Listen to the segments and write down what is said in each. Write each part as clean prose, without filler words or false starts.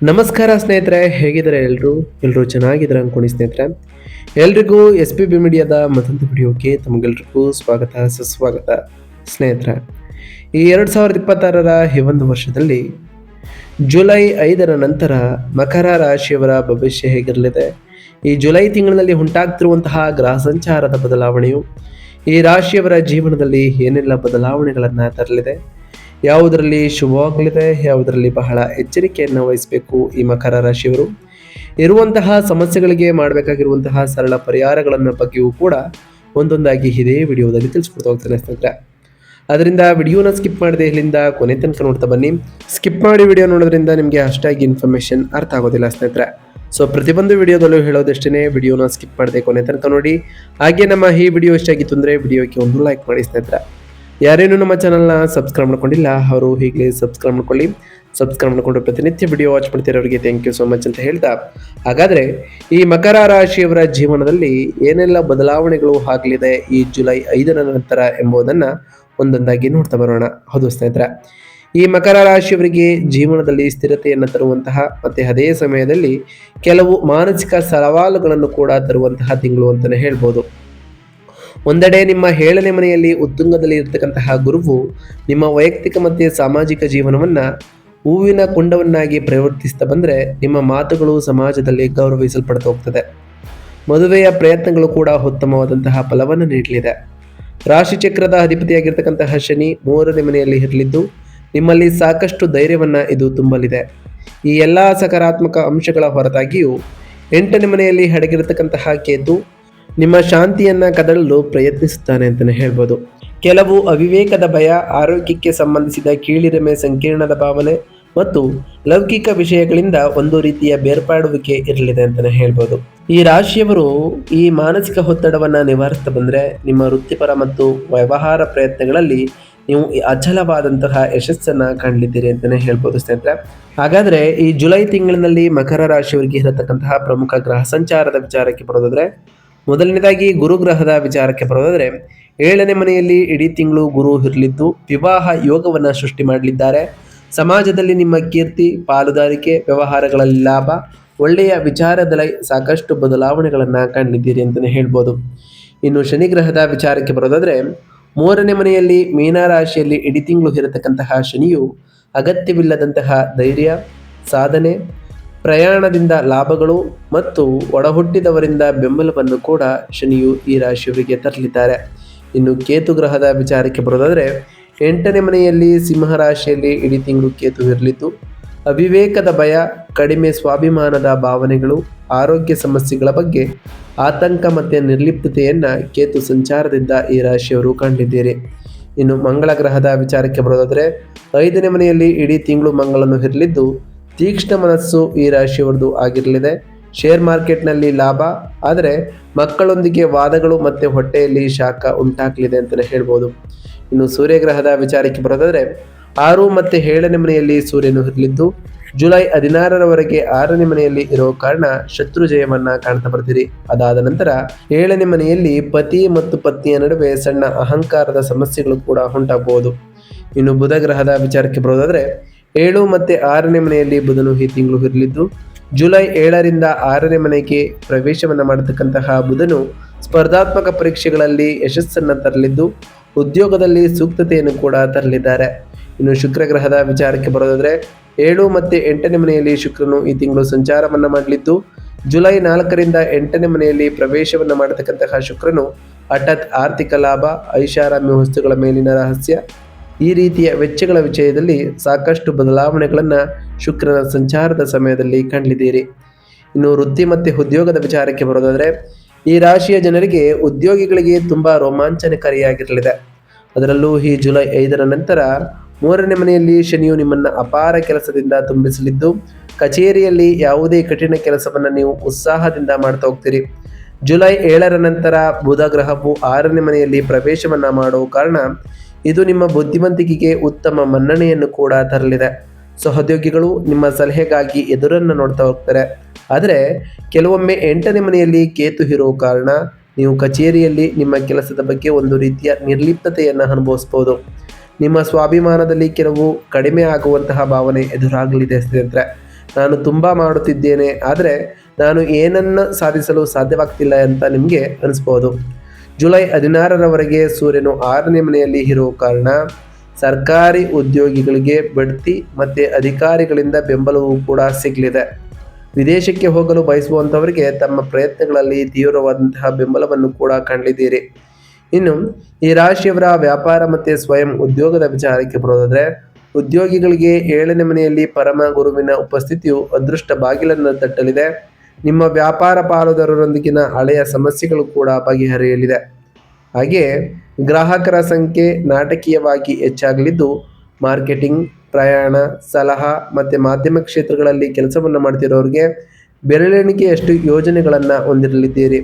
ನಮಸ್ಕಾರ ಸ್ನೇಹಿತರೆ, ಹೇಗಿದ್ದಾರೆ ಎಲ್ಲರೂ ಚೆನ್ನಾಗಿದ್ದಾರೆ ಅನ್ಕೊಂಡು ಸ್ನೇಹಿತರೆ. ಎಲ್ರಿಗೂ ಎಸ್ ಪಿ ಬಿ ಮೀಡಿಯಾದ ಮತ್ತೊಂದು ವಿಡಿಯೋಕ್ಕೆ ತಮಗೆಲ್ರಿಗೂ ಸ್ವಾಗತ ಸುಸ್ವಾಗತ ಸ್ನೇಹಿತರೆ. ಈ 2026ರ ಈ ಒಂದು ವರ್ಷದಲ್ಲಿ ಜುಲೈ 5ರ ನಂತರ ಮಕರ ರಾಶಿಯವರ ಭವಿಷ್ಯ ಹೇಗಿರಲಿದೆ, ಈ ಜುಲೈ ತಿಂಗಳಿನಲ್ಲಿ ಉಂಟಾಗ್ತಿರುವಂತಹ ಗ್ರಹ ಸಂಚಾರದ ಬದಲಾವಣೆಯು ಈ ರಾಶಿಯವರ ಜೀವನದಲ್ಲಿ ಏನೆಲ್ಲ ಬದಲಾವಣೆಗಳನ್ನು ತರಲಿದೆ, ಯಾವುದರಲ್ಲಿ ಶುಭವಾಗಲಿದೆ, ಯಾವುದರಲ್ಲಿ ಬಹಳ ಎಚ್ಚರಿಕೆಯನ್ನು ವಹಿಸಬೇಕು, ಈ ಮಕರ ರಾಶಿಯವರು ಇರುವಂತಹ ಸಮಸ್ಯೆಗಳಿಗೆ ಮಾಡಬೇಕಾಗಿರುವಂತಹ ಸರಳ ಪರಿಹಾರಗಳನ್ನು ಬಗ್ಗೆಯೂ ಕೂಡ ಒಂದೊಂದಾಗಿ ಇದೇ ವಿಡಿಯೋದಲ್ಲಿ ತಿಳಿಸ್ಕೊಡ್ತಾ ಹೋಗ್ತಾನೆ ಸ್ನೇಹಿತರೆ. ಅದರಿಂದ ವಿಡಿಯೋನ ಸ್ಕಿಪ್ ಮಾಡದೆ ಇಲ್ಲಿಂದ ಕೊನೆ ತನಕ ನೋಡ್ತಾ ಬನ್ನಿ. ಸ್ಕಿಪ್ ಮಾಡಿ ವಿಡಿಯೋ ನೋಡೋದ್ರಿಂದ ನಿಮಗೆ ಅಷ್ಟಾಗಿ ಇನ್ಫಾರ್ಮೇಷನ್ ಅರ್ಥ ಆಗೋದಿಲ್ಲ ಸ್ನೇಹಿತರೆ. ಸೊ ಪ್ರತಿಯೊಂದು ವಿಡಿಯೋದಲ್ಲೂ ಹೇಳೋದಷ್ಟೇ, ವಿಡಿಯೋನ ಸ್ಕಿಪ್ ಮಾಡದೆ ಕೊನೆ ತನಕ ನೋಡಿ. ಹಾಗೆ ನಮ್ಮ ಈ ವಿಡಿಯೋ ಇಷ್ಟ ಆಗಿತ್ತು ಅಂದರೆ ವಿಡಿಯೋಕ್ಕೆ ಒಂದು ಲೈಕ್ ಮಾಡಿ ಸ್ನೇಹಿತರೆ. ಯಾರೇನು ನಮ್ಮ ಚಾನಲ್ನ ಸಬ್ಸ್ಕ್ರೈಬ್ ಮಾಡ್ಕೊಂಡಿಲ್ಲ ಅವರು ಈಗಲೇ ಸಬ್ಸ್ಕ್ರೈಬ್ ಮಾಡ್ಕೊಳ್ಳಿ. ಸಬ್ಸ್ಕ್ರೈಬ್ ಮಾಡ್ಕೊಂಡು ಪ್ರತಿನಿತ್ಯ ವಿಡಿಯೋ ವಾಚ್ ಮಾಡ್ತಿರೋರಿಗೆ ಥ್ಯಾಂಕ್ ಯು ಸೋ ಮಚ್ ಅಂತ ಹೇಳ್ತಾ, ಹಾಗಾದರೆ ಈ ಮಕರ ರಾಶಿಯವರ ಜೀವನದಲ್ಲಿ ಏನೆಲ್ಲ ಬದಲಾವಣೆಗಳು ಆಗಲಿದೆ ಈ ಜುಲೈ 5ರ ನಂತರ ಎಂಬುದನ್ನು ಒಂದೊಂದಾಗಿ ನೋಡ್ತಾ ಬರೋಣ. ಹೌದು ಸ್ನೇಹಿತರೆ, ಈ ಮಕರ ರಾಶಿಯವರಿಗೆ ಜೀವನದಲ್ಲಿ ಸ್ಥಿರತೆಯನ್ನು ತರುವಂತಹ ಮತ್ತು ಅದೇ ಸಮಯದಲ್ಲಿ ಕೆಲವು ಮಾನಸಿಕ ಸವಾಲುಗಳನ್ನು ಕೂಡ ತರುವಂತಹ ತಿಂಗಳು ಅಂತಲೇ ಹೇಳ್ಬೋದು. ಒಂದೆಡೆ ನಿಮ್ಮ 7ನೇ ಮನೆಯಲ್ಲಿ ಉತ್ತುಂಗದಲ್ಲಿ ಇರತಕ್ಕಂತಹ ಗುರುವು ನಿಮ್ಮ ವೈಯಕ್ತಿಕ ಮತ್ತು ಸಾಮಾಜಿಕ ಜೀವನವನ್ನು ಹೂವಿನ ಕುಂಡವನ್ನಾಗಿ ಪರಿವರ್ತಿಸ್ತಾ ಬಂದರೆ ನಿಮ್ಮ ಮಾತುಗಳು ಸಮಾಜದಲ್ಲಿ ಗೌರವಿಸಲ್ಪಡ್ತಾ ಹೋಗ್ತದೆ. ಮದುವೆಯ ಪ್ರಯತ್ನಗಳು ಕೂಡ ಉತ್ತಮವಾದಂತಹ ಫಲವನ್ನು ನೀಡಲಿದೆ. ರಾಶಿಚಕ್ರದ ಅಧಿಪತಿಯಾಗಿರ್ತಕ್ಕಂತಹ ಶನಿ 3ನೇ ಮನೆಯಲ್ಲಿ ಇರಲಿದ್ದು ನಿಮ್ಮಲ್ಲಿ ಸಾಕಷ್ಟು ಧೈರ್ಯವನ್ನು ಇದು ತುಂಬಲಿದೆ. ಈ ಎಲ್ಲ ಸಕಾರಾತ್ಮಕ ಅಂಶಗಳ ಹೊರತಾಗಿಯೂ 8ನೇ ಮನೆಯಲ್ಲಿ ಅಡಗಿರತಕ್ಕಂತಹ ಕೇತು ನಿಮ್ಮ ಶಾಂತಿಯನ್ನು ಕದಡಲು ಪ್ರಯತ್ನಿಸುತ್ತಾನೆ ಅಂತಲೇ ಹೇಳ್ಬೋದು. ಕೆಲವು ಅವಿವೇಕದ ಭಯ, ಆರೋಗ್ಯಕ್ಕೆ ಸಂಬಂಧಿಸಿದ ಕೀಳಿರಿಮೆ, ಸಂಕೀರ್ಣದ ಭಾವನೆ ಮತ್ತು ಲೌಕಿಕ ವಿಷಯಗಳಿಂದ ಒಂದು ರೀತಿಯ ಬೇರ್ಪಾಡುವಿಕೆ ಇರಲಿದೆ ಅಂತಲೇ ಹೇಳ್ಬೋದು. ಈ ರಾಶಿಯವರು ಈ ಮಾನಸಿಕ ಒತ್ತಡವನ್ನು ನಿವಾರಿಸ್ತಾ ಬಂದರೆ ನಿಮ್ಮ ವೃತ್ತಿಪರ ಮತ್ತು ವ್ಯವಹಾರ ಪ್ರಯತ್ನಗಳಲ್ಲಿ ನೀವು ಅಚಲವಾದಂತಹ ಯಶಸ್ಸನ್ನು ಕಾಣಲಿದ್ದೀರಿ ಅಂತಲೇ ಹೇಳ್ಬೋದು ಸ್ನೇಹಿತರೆ. ಹಾಗಾದರೆ ಈ ಜುಲೈ ತಿಂಗಳಿನಲ್ಲಿ ಮಕರ ರಾಶಿಯವರಿಗೆ ಇರತಕ್ಕಂತಹ ಪ್ರಮುಖ ಗ್ರಹ ಸಂಚಾರದ ವಿಚಾರಕ್ಕೆ ಬರೋದಾದರೆ, ಮೊದಲನೇದಾಗಿ ಗುರುಗ್ರಹದ ವಿಚಾರಕ್ಕೆ ಬರೋದಾದರೆ 7ನೇ ಮನೆಯಲ್ಲಿ ಇಡೀ ತಿಂಗಳು ಗುರು ಇರಲಿದ್ದು ವಿವಾಹ ಯೋಗವನ್ನು ಸೃಷ್ಟಿ ಮಾಡಲಿದ್ದಾರೆ. ಸಮಾಜದಲ್ಲಿ ನಿಮ್ಮ ಕೀರ್ತಿ, ಪಾಲುದಾರಿಕೆ, ವ್ಯವಹಾರಗಳಲ್ಲಿ ಲಾಭ, ಒಳ್ಳೆಯ ವಿಚಾರದಲ್ಲಿ ಸಾಕಷ್ಟು ಬದಲಾವಣೆಗಳನ್ನು ಕಾಣಲಿದ್ದೀರಿ ಅಂತಲೇ ಹೇಳ್ಬೋದು. ಇನ್ನು ಶನಿಗ್ರಹದ ವಿಚಾರಕ್ಕೆ ಬರೋದಾದರೆ 3ನೇ ಮನೆಯಲ್ಲಿ ಮೀನರಾಶಿಯಲ್ಲಿ ಇಡೀ ತಿಂಗಳು ಇರತಕ್ಕಂತಹ ಶನಿಯು ಅಗತ್ಯವಿಲ್ಲದಂತಹ ಧೈರ್ಯ, ಸಾಧನೆ, ಪ್ರಯಾಣದಿಂದ ಲಾಭಗಳು ಮತ್ತು ಒಡಹುಟ್ಟಿದವರಿಂದ ಬೆಂಬಲವನ್ನು ಕೂಡ ಶನಿಯು ಈ ರಾಶಿಯವರಿಗೆ ತರಲಿದ್ದಾರೆ. ಇನ್ನು ಕೇತು ಗ್ರಹದ ವಿಚಾರಕ್ಕೆ ಬರೋದಾದರೆ 8ನೇ ಮನೆಯಲ್ಲಿ ಸಿಂಹ ರಾಶಿಯಲ್ಲಿ ಇಡೀ ತಿಂಗಳು ಕೇತು ಇರಲಿದ್ದು ಅವಿವೇಕದ ಭಯ, ಕಡಿಮೆ ಸ್ವಾಭಿಮಾನದ ಭಾವನೆಗಳು, ಆರೋಗ್ಯ ಸಮಸ್ಯೆಗಳ ಬಗ್ಗೆ ಆತಂಕ ಮತ್ತು ನಿರ್ಲಿಪ್ತತೆಯನ್ನು ಕೇತು ಸಂಚಾರದಿಂದ ಈ ರಾಶಿಯವರು ಕಾಣಲಿದ್ದೀರಿ. ಇನ್ನು ಮಂಗಳ ಗ್ರಹದ ವಿಚಾರಕ್ಕೆ ಬರೋದಾದರೆ 5ನೇ ಮನೆಯಲ್ಲಿ ಇಡೀ ತಿಂಗಳು ಮಂಗಳನು ಇರಲಿದ್ದು ತೀಕ್ಷ್ಣ ಮನಸ್ಸು ಈ ರಾಶಿಯವರದು ಆಗಿರಲಿದೆ. ಶೇರ್ ಮಾರ್ಕೆಟ್ನಲ್ಲಿ ಲಾಭ, ಆದರೆ ಮಕ್ಕಳೊಂದಿಗೆ ವಾದಗಳು ಮತ್ತು ಹೊಟ್ಟೆಯಲ್ಲಿ ಶಾಖ ಉಂಟಾಗಲಿದೆ ಅಂತಲೇ ಹೇಳ್ಬೋದು. ಇನ್ನು ಸೂರ್ಯಗ್ರಹದ ವಿಚಾರಕ್ಕೆ ಬರೋದಾದರೆ 6 ಮತ್ತು 7ನೇ ಮನೆಯಲ್ಲಿ ಸೂರ್ಯನು ಇರಲಿದ್ದು ಜುಲೈ 16ರವರೆಗೆ 6ನೇ ಮನೆಯಲ್ಲಿ ಇರೋ ಕಾರಣ ಶತ್ರು ಜಯವನ್ನು ಕಾಣ್ತಾ ಬರ್ತೀರಿ. ಅದಾದ ನಂತರ 7ನೇ ಮನೆಯಲ್ಲಿ ಪತಿ ಮತ್ತು ಪತ್ನಿಯ ನಡುವೆ ಸಣ್ಣ ಅಹಂಕಾರದ ಸಮಸ್ಯೆಗಳು ಕೂಡ ಉಂಟಾಗಬಹುದು. ಇನ್ನು ಬುಧ ಗ್ರಹದ ವಿಚಾರಕ್ಕೆ ಬರೋದಾದರೆ 7 ಮತ್ತು 6ನೇ ಮನೆಯಲ್ಲಿ ಬುಧನು ಈ ತಿಂಗಳು ಇರಲಿದ್ದು ಜುಲೈ 7ರಿಂದ 6ನೇ ಮನೆಗೆ ಪ್ರವೇಶವನ್ನು ಮಾಡತಕ್ಕಂತಹ ಬುಧನು ಸ್ಪರ್ಧಾತ್ಮಕ ಪರೀಕ್ಷೆಗಳಲ್ಲಿ ಯಶಸ್ಸನ್ನು ತರಲಿದ್ದು ಉದ್ಯೋಗದಲ್ಲಿ ಸೂಕ್ತತೆಯನ್ನು ಕೂಡ ತರಲಿದ್ದಾರೆ. ಇನ್ನು ಶುಕ್ರ ಗ್ರಹದ ವಿಚಾರಕ್ಕೆ ಬರೋದಾದರೆ 7 ಮತ್ತು 8ನೇ ಮನೆಯಲ್ಲಿ ಶುಕ್ರನು ಈ ತಿಂಗಳು ಸಂಚಾರವನ್ನು ಮಾಡಲಿದ್ದು ಜುಲೈ 4ರಿಂದ 8ನೇ ಮನೆಯಲ್ಲಿ ಪ್ರವೇಶವನ್ನು ಮಾಡತಕ್ಕಂತಹ ಶುಕ್ರನು ಹಠಾತ್ ಆರ್ಥಿಕ ಲಾಭ, ಐಷಾರಾಮ್ಯ ವಸ್ತುಗಳ ಮೇಲಿನ ರಹಸ್ಯ, ಈ ರೀತಿಯ ವೆಚ್ಚಗಳ ವಿಷಯದಲ್ಲಿ ಸಾಕಷ್ಟು ಬದಲಾವಣೆಗಳನ್ನು ಶುಕ್ರನ ಸಂಚಾರದ ಸಮಯದಲ್ಲಿ ಕಾಣಲಿದ್ದೀರಿ. ಇನ್ನು ವೃತ್ತಿ ಮತ್ತು ಉದ್ಯೋಗದ ವಿಚಾರಕ್ಕೆ ಬರೋದಾದರೆ ಈ ರಾಶಿಯ ಜನರಿಗೆ ಉದ್ಯೋಗಿಗಳಿಗೆ ತುಂಬ ರೋಮಾಂಚನಕಾರಿಯಾಗಿರಲಿದೆ. ಅದರಲ್ಲೂ ಈ ಜುಲೈ 5ರ ನಂತರ 3ನೇ ಮನೆಯಲ್ಲಿ ಶನಿಯು ನಿಮ್ಮನ್ನು ಅಪಾರ ಕೆಲಸದಿಂದ ತುಂಬಿಸಲಿದ್ದು ಕಚೇರಿಯಲ್ಲಿ ಯಾವುದೇ ಕಠಿಣ ಕೆಲಸವನ್ನು ನೀವು ಉತ್ಸಾಹದಿಂದ ಮಾಡ್ತಾ ಹೋಗ್ತೀರಿ. ಜುಲೈ 7ರ ನಂತರ ಬುಧ ಗ್ರಹವು 6ನೇ ಮನೆಯಲ್ಲಿ ಪ್ರವೇಶವನ್ನು ಮಾಡುವ ಕಾರಣ ಇದು ನಿಮ್ಮ ಬುದ್ಧಿವಂತಿಕೆಗೆ ಉತ್ತಮ ಮನ್ನಣೆಯನ್ನು ಕೂಡ ತರಲಿದೆ. ಸಹೋದ್ಯೋಗಿಗಳು ನಿಮ್ಮ ಸಲಹೆಗಾಗಿ ಎದುರನ್ನು ನೋಡ್ತಾ ಹೋಗ್ತಾರೆ. ಆದರೆ ಕೆಲವೊಮ್ಮೆ 8ನೇ ಮನೆಯಲ್ಲಿ ಕೇತು ಇರೋ ಕಾರಣ ನೀವು ಕಚೇರಿಯಲ್ಲಿ ನಿಮ್ಮ ಕೆಲಸದ ಬಗ್ಗೆ ಒಂದು ರೀತಿಯ ನಿರ್ಲಿಪ್ತತೆಯನ್ನು ಅನುಭವಿಸ್ಬೋದು. ನಿಮ್ಮ ಸ್ವಾಭಿಮಾನದಲ್ಲಿ ಕೆಲವು ಕಡಿಮೆ ಆಗುವಂತಹ ಭಾವನೆ ಎದುರಾಗಲಿದೆ ಸ್ನೇಹಿತರೆ. ನಾನು ತುಂಬ ಮಾಡುತ್ತಿದ್ದೇನೆ, ಆದರೆ ನಾನು ಏನನ್ನು ಸಾಧಿಸಲು ಸಾಧ್ಯವಾಗ್ತಿಲ್ಲ ಅಂತ ನಿಮಗೆ ಅನಿಸ್ಬೋದು. ಜುಲೈ 16ರವರೆಗೆ ಸೂರ್ಯನು 6ನೇ ಮನೆಯಲ್ಲಿ ಇರುವ ಕಾರಣ ಸರ್ಕಾರಿ ಉದ್ಯೋಗಿಗಳಿಗೆ ಬಡ್ತಿ ಮತ್ತು ಅಧಿಕಾರಿಗಳಿಂದ ಬೆಂಬಲವೂ ಕೂಡ ಸಿಗಲಿದೆ. ವಿದೇಶಕ್ಕೆ ಹೋಗಲು ಬಯಸುವಂಥವರಿಗೆ ತಮ್ಮ ಪ್ರಯತ್ನಗಳಲ್ಲಿ ತೀವ್ರವಾದಂತಹ ಬೆಂಬಲವನ್ನು ಕೂಡ ಕಾಣಲಿದ್ದೀರಿ. ಇನ್ನು ಈ ರಾಶಿಯವರ ವ್ಯಾಪಾರ ಮತ್ತು ಸ್ವಯಂ ಉದ್ಯೋಗದ ವಿಚಾರಕ್ಕೆ ಬರೋದಾದರೆ, ಉದ್ಯೋಗಿಗಳಿಗೆ 7ನೇ ಮನೆಯಲ್ಲಿ ಪರಮ ಗುರುವಿನ ಉಪಸ್ಥಿತಿಯು ಅದೃಷ್ಟ ಬಾಗಿಲನ್ನು ತಟ್ಟಲಿದೆ. ನಿಮ್ಮ ವ್ಯಾಪಾರ ಪಾಲುದಾರರೊಂದಿಗಿನ ಹಳೆಯ ಸಮಸ್ಯೆಗಳು ಕೂಡ ಬಗೆಹರಿಯಲಿದೆ. ಹಾಗೆಯೇ ಗ್ರಾಹಕರ ಸಂಖ್ಯೆ ನಾಟಕೀಯವಾಗಿ ಹೆಚ್ಚಾಗಲಿದ್ದು, ಮಾರ್ಕೆಟಿಂಗ್, ಪ್ರಯಾಣ, ಸಲಹಾ ಮತ್ತು ಮಾಧ್ಯಮ ಕ್ಷೇತ್ರಗಳಲ್ಲಿ ಕೆಲಸವನ್ನು ಮಾಡ್ತಿರೋರಿಗೆ ಬೆರಳೆಣಿಕೆಯಷ್ಟು ಯೋಜನೆಗಳನ್ನು ಹೊಂದಿರಲಿದ್ದೀರಿ.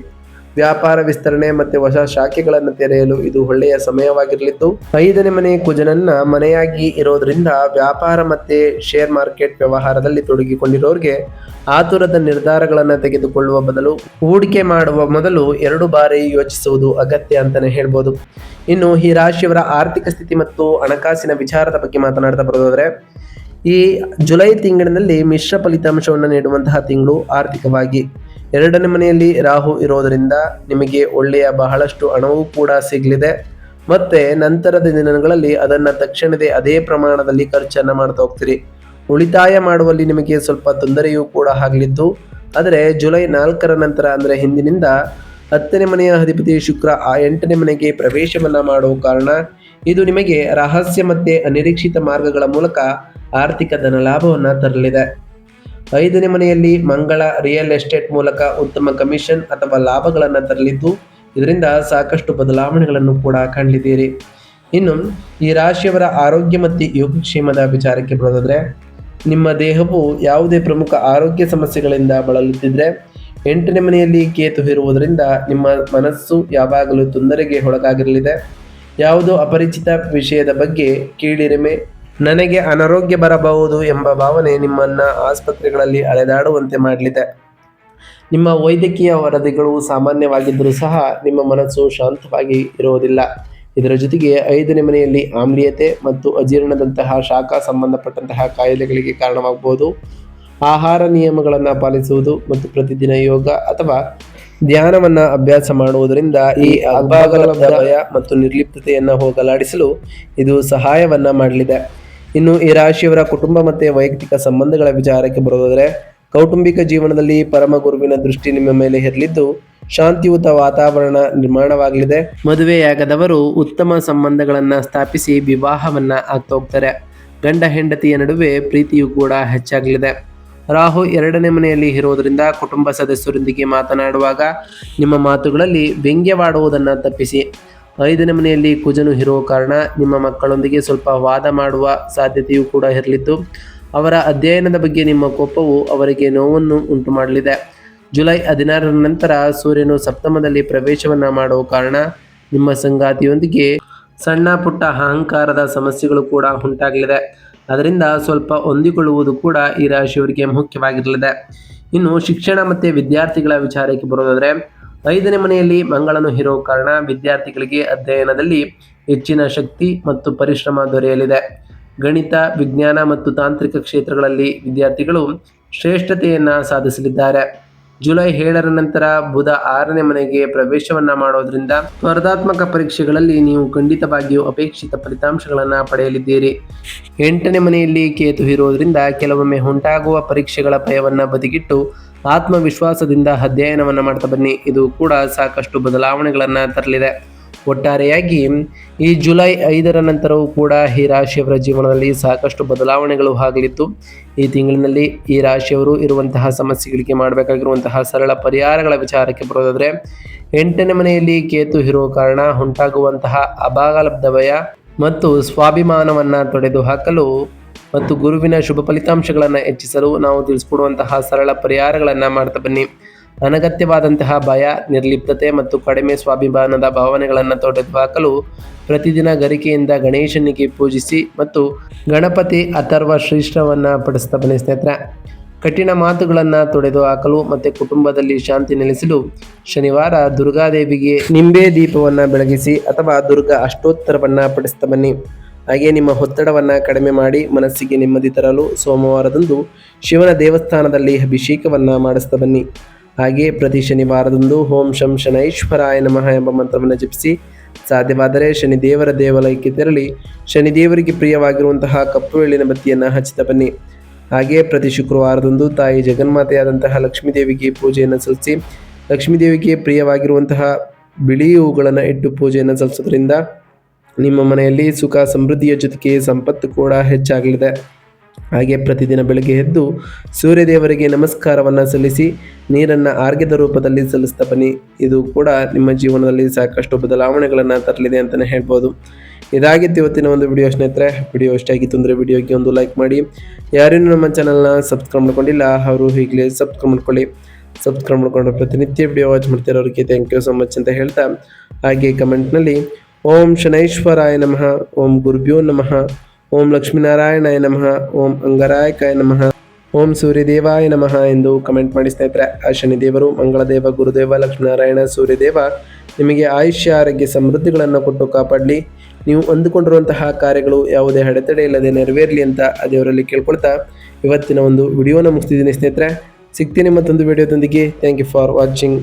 ವ್ಯಾಪಾರ ವಿಸ್ತರಣೆ ಮತ್ತು ಹೊಸ ಶಾಖೆಗಳನ್ನು ತೆರೆಯಲು ಇದು ಒಳ್ಳೆಯ ಸಮಯವಾಗಿರಲಿದ್ದು, 5ನೇ ಮನೆ ಕುಜನನ್ನ ಮನೆಯಾಗಿ ಇರೋದ್ರಿಂದ ವ್ಯಾಪಾರ ಮತ್ತು ಶೇರ್ ಮಾರ್ಕೆಟ್ ವ್ಯವಹಾರದಲ್ಲಿ ತೊಡಗಿಕೊಂಡಿರೋರಿಗೆ ಆತುರದ ನಿರ್ಧಾರಗಳನ್ನು ತೆಗೆದುಕೊಳ್ಳುವ ಬದಲು ಹೂಡಿಕೆ ಮಾಡುವ ಮೊದಲು 2 ಬಾರಿ ಯೋಚಿಸುವುದು ಅಗತ್ಯ ಅಂತಲೇ ಹೇಳ್ಬೋದು. ಇನ್ನು ಈ ರಾಶಿಯವರ ಆರ್ಥಿಕ ಸ್ಥಿತಿ ಮತ್ತು ಹಣಕಾಸಿನ ವಿಚಾರದ ಬಗ್ಗೆ ಮಾತನಾಡ್ತಾ ಬರೋದಾದರೆ, ಈ ಜುಲೈ ತಿಂಗಳಿನಲ್ಲಿ ಮಿಶ್ರ ಫಲಿತಾಂಶವನ್ನು ನೀಡುವಂತಹ ತಿಂಗಳು ಆರ್ಥಿಕವಾಗಿ. 2ನೇ ಮನೆಯಲ್ಲಿ ರಾಹು ಇರೋದರಿಂದ ನಿಮಗೆ ಒಳ್ಳೆಯ ಬಹಳಷ್ಟು ಹಣವೂ ಕೂಡ ಸಿಗಲಿದೆ. ಮತ್ತು ನಂತರದ ದಿನಗಳಲ್ಲಿ ಅದನ್ನು ತಕ್ಷಣವೇ ಅದೇ ಪ್ರಮಾಣದಲ್ಲಿ ಖರ್ಚನ್ನು ಮಾಡ್ತಾ ಹೋಗ್ತೀರಿ. ಉಳಿತಾಯ ಮಾಡುವಲ್ಲಿ ನಿಮಗೆ ಸ್ವಲ್ಪ ತೊಂದರೆಯೂ ಕೂಡ ಆಗಲಿದ್ದು, ಆದರೆ ಜುಲೈ 4ರ ನಂತರ ಅಂದರೆ ಹಿಂದಿನಿಂದ 10ನೇ ಮನೆಯ ಅಧಿಪತಿ ಶುಕ್ರ 8ನೇ ಮನೆಗೆ ಪ್ರವೇಶವನ್ನು ಮಾಡುವ ಕಾರಣ ಇದು ನಿಮಗೆ ರಹಸ್ಯ ಮತ್ತು ಅನಿರೀಕ್ಷಿತ ಮಾರ್ಗಗಳ ಮೂಲಕ ಆರ್ಥಿಕ ಧನಲಾಭವನ್ನು ತರಲಿದೆ. 5ನೇ ಮನೆಯಲ್ಲಿ ಮಂಗಳ ರಿಯಲ್ ಎಸ್ಟೇಟ್ ಮೂಲಕ ಉತ್ತಮ ಕಮಿಷನ್ ಅಥವಾ ಲಾಭಗಳನ್ನು ತರಲಿದ್ದು, ಇದರಿಂದ ಸಾಕಷ್ಟು ಬದಲಾವಣೆಗಳನ್ನು ಕೂಡ ಕಾಣಲಿದ್ದೀರಿ. ಇನ್ನು ಈ ರಾಶಿಯವರ ಆರೋಗ್ಯ ಮತ್ತು ಯೋಗಕ್ಷೇಮದ ವಿಚಾರಕ್ಕೆ ಬರೋದಾದರೆ, ನಿಮ್ಮ ದೇಹವು ಯಾವುದೇ ಪ್ರಮುಖ ಆರೋಗ್ಯ ಸಮಸ್ಯೆಗಳಿಂದ ಬಳಲುತ್ತಿದ್ದರೆ 8ನೇ ಮನೆಯಲ್ಲಿ ಕೇತು ಇರುವುದರಿಂದ ನಿಮ್ಮ ಮನಸ್ಸು ಯಾವಾಗಲೂ ತೊಂದರೆಗೆ ಒಳಗಾಗಿರಲಿದೆ. ಯಾವುದೋ ಅಪರಿಚಿತ ವಿಷಯದ ಬಗ್ಗೆ ಕೀಳಿರಿಮೆ, ನನಗೆ ಅನಾರೋಗ್ಯ ಬರಬಹುದು ಎಂಬ ಭಾವನೆ ನಿಮ್ಮನ್ನು ಆಸ್ಪತ್ರೆಗಳಲ್ಲಿ ಅಲೆದಾಡುವಂತೆ ಮಾಡಲಿದೆ. ನಿಮ್ಮ ವೈದ್ಯಕೀಯ ವರದಿಗಳು ಸಾಮಾನ್ಯವಾಗಿದ್ದರೂ ಸಹ ನಿಮ್ಮ ಮನಸ್ಸು ಶಾಂತವಾಗಿ ಇರುವುದಿಲ್ಲ. ಇದರ ಜೊತೆಗೆ 5ನೇ ಮನೆಯಲ್ಲಿ ಆಮ್ಲೀಯತೆ ಮತ್ತು ಅಜೀರ್ಣದಂತಹ ಶಾಖ ಸಂಬಂಧಪಟ್ಟಂತಹ ಕಾಯಿಲೆಗಳಿಗೆ ಕಾರಣವಾಗಬಹುದು. ಆಹಾರ ನಿಯಮಗಳನ್ನು ಪಾಲಿಸುವುದು ಮತ್ತು ಪ್ರತಿದಿನ ಯೋಗ ಅಥವಾ ಧ್ಯಾನವನ್ನು ಅಭ್ಯಾಸ ಮಾಡುವುದರಿಂದ ಈ ಅಭಾಗದ ಭಯ ಮತ್ತು ನಿರ್ಲಿಪ್ತತೆಯನ್ನು ಹೋಗಲಾಡಿಸಲು ಇದು ಸಹಾಯವನ್ನು ಮಾಡಲಿದೆ. ಇನ್ನು ಈ ರಾಶಿಯವರ ಕುಟುಂಬ ಮತ್ತು ವೈಯಕ್ತಿಕ ಸಂಬಂಧಗಳ ವಿಚಾರಕ್ಕೆ ಬರೋದಾದರೆ, ಕೌಟುಂಬಿಕ ಜೀವನದಲ್ಲಿ ಪರಮ ಗುರುವಿನ ದೃಷ್ಟಿ ನಿಮ್ಮ ಮೇಲೆ ಇರಲಿದ್ದು, ಶಾಂತಿಯುತ ವಾತಾವರಣ ನಿರ್ಮಾಣವಾಗಲಿದೆ. ಮದುವೆಯಾಗದವರು ಉತ್ತಮ ಸಂಬಂಧಗಳನ್ನು ಸ್ಥಾಪಿಸಿ ವಿವಾಹವನ್ನು ಆಗ್ತಾ ಹೋಗ್ತಾರೆ. ಗಂಡ ಹೆಂಡತಿಯ ನಡುವೆ ಪ್ರೀತಿಯೂ ಕೂಡ ಹೆಚ್ಚಾಗಲಿದೆ. ರಾಹು 2ನೇ ಮನೆಯಲ್ಲಿ ಇರೋದರಿಂದ ಕುಟುಂಬ ಸದಸ್ಯರೊಂದಿಗೆ ಮಾತನಾಡುವಾಗ ನಿಮ್ಮ ಮಾತುಗಳಲ್ಲಿ ವ್ಯಂಗ್ಯವಾಡುವುದನ್ನು ತಪ್ಪಿಸಿ. 5ನೇ ಮನೆಯಲ್ಲಿ ಕುಜನು ಇರುವ ಕಾರಣ ನಿಮ್ಮ ಮಕ್ಕಳೊಂದಿಗೆ ಸ್ವಲ್ಪ ವಾದ ಮಾಡುವ ಸಾಧ್ಯತೆಯೂ ಕೂಡ ಇರಲಿದ್ದು, ಅವರ ಅಧ್ಯಯನದ ಬಗ್ಗೆ ನಿಮ್ಮ ಕೋಪವು ಅವರಿಗೆ ನೋವನ್ನು ಉಂಟು ಮಾಡಲಿದೆ. ಜುಲೈ 16ರ ನಂತರ ಸೂರ್ಯನು ಸಪ್ತಮದಲ್ಲಿ ಪ್ರವೇಶವನ್ನು ಮಾಡುವ ಕಾರಣ ನಿಮ್ಮ ಸಂಗಾತಿಯೊಂದಿಗೆ ಸಣ್ಣ ಪುಟ್ಟ ಅಹಂಕಾರದ ಸಮಸ್ಯೆಗಳು ಕೂಡ ಉಂಟಾಗಲಿದೆ. ಅದರಿಂದ ಸ್ವಲ್ಪ ಹೊಂದಿಕೊಳ್ಳುವುದು ಕೂಡ ಈ ರಾಶಿಯವರಿಗೆ ಮುಖ್ಯವಾಗಿರಲಿದೆ. ಇನ್ನು ಶಿಕ್ಷಣ ಮತ್ತು ವಿದ್ಯಾರ್ಥಿಗಳ ವಿಚಾರಕ್ಕೆ ಬರೋದಾದರೆ, 5ನೇ ಮನೆಯಲ್ಲಿ ಮಂಗಳನು ಇರೋ ಕಾರಣ ವಿದ್ಯಾರ್ಥಿಗಳಿಗೆ ಅಧ್ಯಯನದಲ್ಲಿ ಹೆಚ್ಚಿನ ಶಕ್ತಿ ಮತ್ತು ಪರಿಶ್ರಮ ದೊರೆಯಲಿದೆ. ಗಣಿತ, ವಿಜ್ಞಾನ ಮತ್ತು ತಾಂತ್ರಿಕ ಕ್ಷೇತ್ರಗಳಲ್ಲಿ ವಿದ್ಯಾರ್ಥಿಗಳು ಶ್ರೇಷ್ಠತೆಯನ್ನು ಸಾಧಿಸಲಿದ್ದಾರೆ. ಜುಲೈ 7ರ ನಂತರ ಬುಧ 6ನೇ ಮನೆಗೆ ಪ್ರವೇಶವನ್ನು ಮಾಡೋದ್ರಿಂದ ಸ್ಪರ್ಧಾತ್ಮಕ ಪರೀಕ್ಷೆಗಳಲ್ಲಿ ನೀವು ಖಂಡಿತವಾಗಿಯೂ ಅಪೇಕ್ಷಿತ ಫಲಿತಾಂಶಗಳನ್ನು ಪಡೆಯಲಿದ್ದೀರಿ. 8ನೇ ಮನೆಯಲ್ಲಿ ಕೇತು ಇರೋದ್ರಿಂದ ಕೆಲವೊಮ್ಮೆ ಉಂಟಾಗುವ ಪರೀಕ್ಷೆಗಳ ಭಯವನ್ನು ಬದಿಗಿಟ್ಟು ಆತ್ಮವಿಶ್ವಾಸದಿಂದ ಅಧ್ಯಯನವನ್ನು ಮಾಡ್ತಾ ಬನ್ನಿ. ಇದು ಕೂಡ ಸಾಕಷ್ಟು ಬದಲಾವಣೆಗಳನ್ನು ತರಲಿದೆ. ಒಟ್ಟಾರೆಯಾಗಿ ಈ ಜುಲೈ 5ರ ನಂತರವೂ ಕೂಡ ಈ ರಾಶಿಯವರ ಜೀವನದಲ್ಲಿ ಸಾಕಷ್ಟು ಬದಲಾವಣೆಗಳು ಆಗಲಿದ್ದು, ಈ ತಿಂಗಳಿನಲ್ಲಿ ಈ ರಾಶಿಯವರು ಇರುವಂತಹ ಸಮಸ್ಯೆಗಳಿಗೆ ಮಾಡಬೇಕಾಗಿರುವಂತಹ ಸರಳ ಪರಿಹಾರಗಳ ವಿಚಾರಕ್ಕೆ ಬರೋದಾದರೆ, 8ನೇ ಮನೆಯಲ್ಲಿ ಕೇತು ಇರುವ ಕಾರಣ ಉಂಟಾಗುವಂತಹ ಅಭಾಗಲಬ್ಧ ಭಯ ಮತ್ತು ಸ್ವಾಭಿಮಾನವನ್ನು ತೊಡೆದು ಹಾಕಲು ಮತ್ತು ಗುರುವಿನ ಶುಭ ಫಲಿತಾಂಶಗಳನ್ನು ಹೆಚ್ಚಿಸಲು ನಾವು ತಿಳಿಸ್ಕೊಡುವಂತಹ ಸರಳ ಪರಿಹಾರಗಳನ್ನು ಮಾಡ್ತಾ ಬನ್ನಿ. ಅನಗತ್ಯವಾದಂತಹ ಭಯ, ನಿರ್ಲಿಪ್ತತೆ ಮತ್ತು ಕಡಿಮೆ ಸ್ವಾಭಿಮಾನದ ಭಾವನೆಗಳನ್ನು ತೊಡೆದುಹಾಕಲು ಪ್ರತಿದಿನ ಗರಿಕೆಯಿಂದ ಗಣೇಶನಿಗೆ ಪೂಜಿಸಿ ಮತ್ತು ಗಣಪತಿ ಅಥರ್ವ ಶ್ರೀಷ್ಠವನ್ನು ಪಠಿಸ್ತಾ ಬನ್ನಿ ಸ್ನೇಹಿತರೆ. ಕಠಿಣ ಮಾತುಗಳನ್ನು ತೊಡೆದು ಹಾಕಲು ಮತ್ತು ಕುಟುಂಬದಲ್ಲಿ ಶಾಂತಿ ನೆಲೆಸಲು ಶನಿವಾರ ದುರ್ಗಾದೇವಿಗೆ ನಿಂಬೆ ದೀಪವನ್ನು ಬೆಳಗಿಸಿ ಅಥವಾ ದುರ್ಗಾ ಅಷ್ಟೋತ್ತರವನ್ನು ಪಠಿಸ್ತಾ ಬನ್ನಿ. ಹಾಗೆ ನಿಮ್ಮ ಒತ್ತಡವನ್ನು ಕಡಿಮೆ ಮಾಡಿ ಮನಸ್ಸಿಗೆ ನೆಮ್ಮದಿ ತರಲು ಸೋಮವಾರದಂದು ಶಿವನ ದೇವಸ್ಥಾನದಲ್ಲಿ ಅಭಿಷೇಕವನ್ನು ಮಾಡಿಸ್ತಾ ಬನ್ನಿ. ಹಾಗೆ ಪ್ರತಿ ಶನಿವಾರದಂದು ಓಂ ಶಂ ಶನೈಶ್ವರಾಯ ನಮಃ ಎಂಬ ಮಂತ್ರವನ್ನು ಜಪಿಸಿ, ಸಾಧ್ಯವಾದರೆ ಶನಿದೇವರ ದೇವಾಲಯಕ್ಕೆ ತೆರಳಿ ಶನಿದೇವರಿಗೆ ಪ್ರಿಯವಾಗಿರುವಂತಹ ಕಪ್ಪು ಎಳ್ಳಿನ ಬತ್ತಿಯನ್ನು ಹಚ್ಚುತ್ತಾ ಬನ್ನಿ. ಹಾಗೆ ಪ್ರತಿ ಶುಕ್ರವಾರದಂದು ತಾಯಿ ಜಗನ್ಮಾತೆಯಾದಂತಹ ಲಕ್ಷ್ಮೀದೇವಿಗೆ ಪೂಜೆಯನ್ನು ಸಲ್ಲಿಸಿ, ಲಕ್ಷ್ಮೀದೇವಿಗೆ ಪ್ರಿಯವಾಗಿರುವಂತಹ ಬಿಳಿ ಹೂಗಳನ್ನು ಇಟ್ಟು ಪೂಜೆಯನ್ನು ಸಲ್ಲಿಸೋದ್ರಿಂದ ನಿಮ್ಮ ಮನೆಯಲ್ಲಿ ಸುಖ ಸಮೃದ್ಧಿಯ ಜೊತೆಗೆ ಸಂಪತ್ತು ಕೂಡ ಹೆಚ್ಚಾಗಲಿದೆ. ಹಾಗೆ ಪ್ರತಿದಿನ ಬೆಳಗ್ಗೆ ಎದ್ದು ಸೂರ್ಯದೇವರಿಗೆ ನಮಸ್ಕಾರವನ್ನು ಸಲ್ಲಿಸಿ ನೀರನ್ನು ಆರ್ಘ್ಯದ ರೂಪದಲ್ಲಿ ಸಲ್ಲಿಸ್ತಾ ಬನ್ನಿ. ಇದು ಕೂಡ ನಿಮ್ಮ ಜೀವನದಲ್ಲಿ ಸಾಕಷ್ಟು ಬದಲಾವಣೆಗಳನ್ನು ತರಲಿದೆ ಅಂತಲೇ ಹೇಳ್ಬೋದು. ಇದಾಗಿತ್ತು ಇವತ್ತಿನ ಒಂದು ವಿಡಿಯೋ ಸ್ನೇಹಿತರೆ. ವಿಡಿಯೋ ಇಷ್ಟ ಆಗಿತ್ತು ಅಂದರೆ ವಿಡಿಯೋಗೆ ಒಂದು ಲೈಕ್ ಮಾಡಿ. ಯಾರೇನು ನಮ್ಮ ಚಾನಲ್ನ ಸಬ್ಸ್ಕ್ರೈಬ್ ಮಾಡ್ಕೊಂಡಿಲ್ಲ ಅವರು ಈಗಲೇ ಸಬ್ಸ್ಕ್ರೈಬ್ ಮಾಡ್ಕೊಳ್ಳಿ. ಸಬ್ಸ್ಕ್ರೈಬ್ ಮಾಡ್ಕೊಂಡು ಪ್ರತಿನಿತ್ಯ ವಿಡಿಯೋ ವಾಚ್ ಮಾಡ್ತಿರೋರಿಗೆ ಥ್ಯಾಂಕ್ ಯು ಸೊ ಮಚ್ ಅಂತ ಹೇಳ್ತಾ, ಹಾಗೆ ಕಮೆಂಟ್ನಲ್ಲಿ ಓಂ ಶನೈಶ್ವರಾಯ ನಮಃ, ಓಂ ಗುರುಭ್ಯೋ ನಮಃ, ಓಂ ಲಕ್ಷ್ಮೀನಾರಾಯಣಾಯ ನಮಃ, ಓಂ ಅಂಗರಾಯಕಾಯ ನಮಃ, ಓಂ ಸೂರ್ಯದೇವಾಯ ನಮಃ ಎಂದು ಕಮೆಂಟ್ ಮಾಡಿ ಸ್ನೇಹಿತರೆ. ಆ ಶನಿದೇವರು, ಮಂಗಳದೇವ, ಗುರುದೇವ, ಲಕ್ಷ್ಮೀನಾರಾಯಣ, ಸೂರ್ಯದೇವ ನಿಮಗೆ ಆಯುಷ್ಯ ಆರೋಗ್ಯ ಸಮೃದ್ಧಿಗಳನ್ನು ಕೊಟ್ಟು ಕಾಪಾಡಲಿ. ನೀವು ಅಂದುಕೊಂಡಿರುವಂತಹ ಕಾರ್ಯಗಳು ಯಾವುದೇ ಅಡೆತಡೆ ಇಲ್ಲದೆ ನೆರವೇರಲಿ ಅಂತ ಆ ದೇವರಲ್ಲಿ ಕೇಳ್ಕೊಳ್ತಾ ಇವತ್ತಿನ ಒಂದು ವಿಡಿಯೋನ ಮುಗಿಸ್ತಿದ್ದೀನಿ ಸ್ನೇಹಿತರೆ. ಸಿಗ್ತೀನಿ ಮತ್ತೊಂದು ವಿಡಿಯೋದೊಂದಿಗೆ. Thank you for watching.